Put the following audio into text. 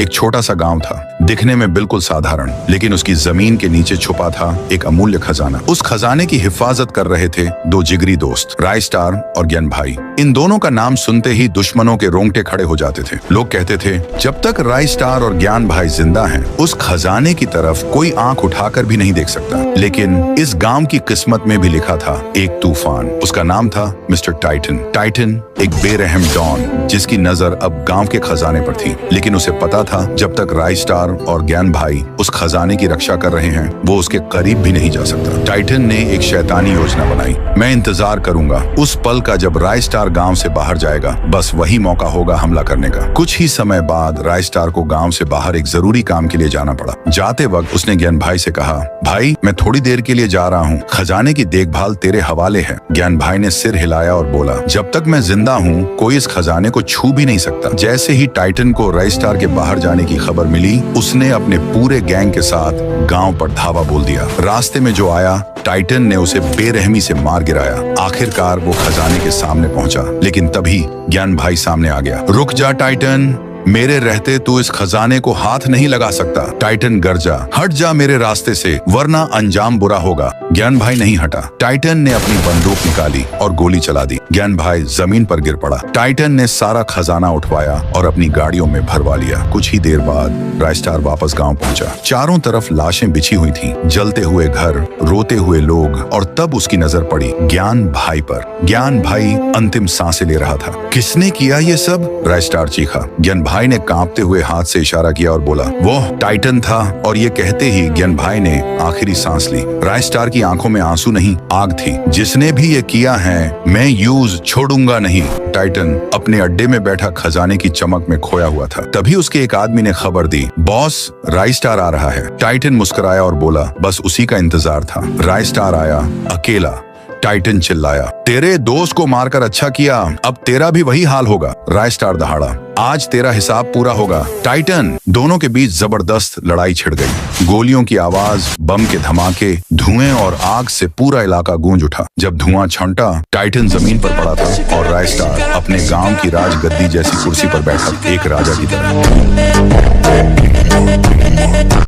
एक छोटा सा गांव था, दिखने में बिल्कुल साधारण, लेकिन उसकी जमीन के नीचे छुपा था एक अमूल्य खजाना। उस खजाने की हिफाजत कर रहे थे दो जिगरी दोस्त, राय स्टार और ज्ञान भाई। इन दोनों का नाम सुनते ही दुश्मनों के रोंगटे खड़े हो जाते थे। लोग कहते थे, जब तक राय स्टार और ज्ञान भाई जिंदा हैं, उस खजाने की तरफ कोई आंख उठाकर भी नहीं देख सकता। लेकिन इस गांव की किस्मत में भी लिखा था एक तूफान। उसका नाम था मिस्टर टाइटन। टाइटन एक बेरहम डॉन, जिसकी नजर अब गांव के खजाने पर थी। लेकिन उसे पता था, जब तक राय स्टार और ज्ञान भाई उस खजाने की रक्षा कर रहे हैं, वो उसके करीब भी नहीं जा सकता। टाइटन ने एक शैतानी योजना बनाई। मैं इंतजार करूंगा उस पल का जब राय स्टार गांव से बाहर जाएगा, बस वही मौका होगा हमला करने का। कुछ ही समय बाद राय स्टार को गांव से बाहर एक जरूरी काम के लिए जाना पड़ा। जाते वक्त उसने ज्ञान भाई से कहा, भाई मैं थोड़ी देर के लिए जा रहा हूँ, खजाने की देखभाल तेरे हवाले है। ज्ञान भाई ने सिर हिलाया और बोला, जब तक मैं जिंदा हूँ कोई इस खजाने को छू भी नहीं सकता। जैसे ही टाइटन को राय स्टार के बाहर जाने की खबर मिली, उसने अपने पूरे गैंग के साथ गांव पर धावा बोल दिया। रास्ते में जो आया, टाइटन ने उसे बेरहमी से मार गिराया। आखिरकार वो खजाने के सामने पहुंचा, लेकिन तभी ज्ञान भाई सामने आ गया। रुक जा टाइटन, मेरे रहते तू इस खजाने को हाथ नहीं लगा सकता। टाइटन गरजा, हट जा मेरे रास्ते से, वरना अंजाम बुरा होगा। ज्ञान भाई नहीं हटा। टाइटन ने अपनी बंदूक निकाली और गोली चला दी। ज्ञान भाई जमीन पर गिर पड़ा। टाइटन ने सारा खजाना उठवाया और अपनी गाड़ियों में भरवा लिया। कुछ ही देर बाद राय स्टार वापस गांव पहुंचा। चारों तरफ लाशें बिछी हुई थीं, जलते हुए घर, रोते हुए लोग, और तब उसकी नजर पड़ी ज्ञान भाई पर। ज्ञान भाई अंतिम सांसें ले रहा था। किसने किया ये सब? राय स्टार चीखा। ज्ञान भाई ने कांपते हुए हाथ से इशारा किया और बोला, वो टाइटन था। और ये कहते ही ज्ञान भाई ने आखिरी सांस ली। राय स्टार की आंखों में आंसू नहीं, आग थी। जिसने भी ये किया है, मैं यूज छोड़ूंगा नहीं। टाइटन अपने अड्डे में बैठा खजाने की चमक में खोया हुआ था। तभी उसके एक आदमी ने खबर दी, बॉस राय स्टार आ रहा है। टाइटन मुस्कुराया और बोला, बस उसी का इंतजार था। राय स्टार आया, अकेला। टाइटन चिल्लाया, तेरे दोस्त को मारकर अच्छा किया, अब तेरा भी वही हाल होगा। राय स्टार दहाड़ा, आज तेरा हिसाब पूरा होगा। टाइटन। दोनों के बीच जबरदस्त लड़ाई छिड़ गई। गोलियों की आवाज, बम के धमाके, धुएं और आग से पूरा इलाका गूंज उठा। जब धुआं छंटा, टाइटन जमीन पर पड़ा था और राय स्टार अपने गांव की राजगद्दी जैसी कुर्सी पर बैठा, एक राजा की तरह।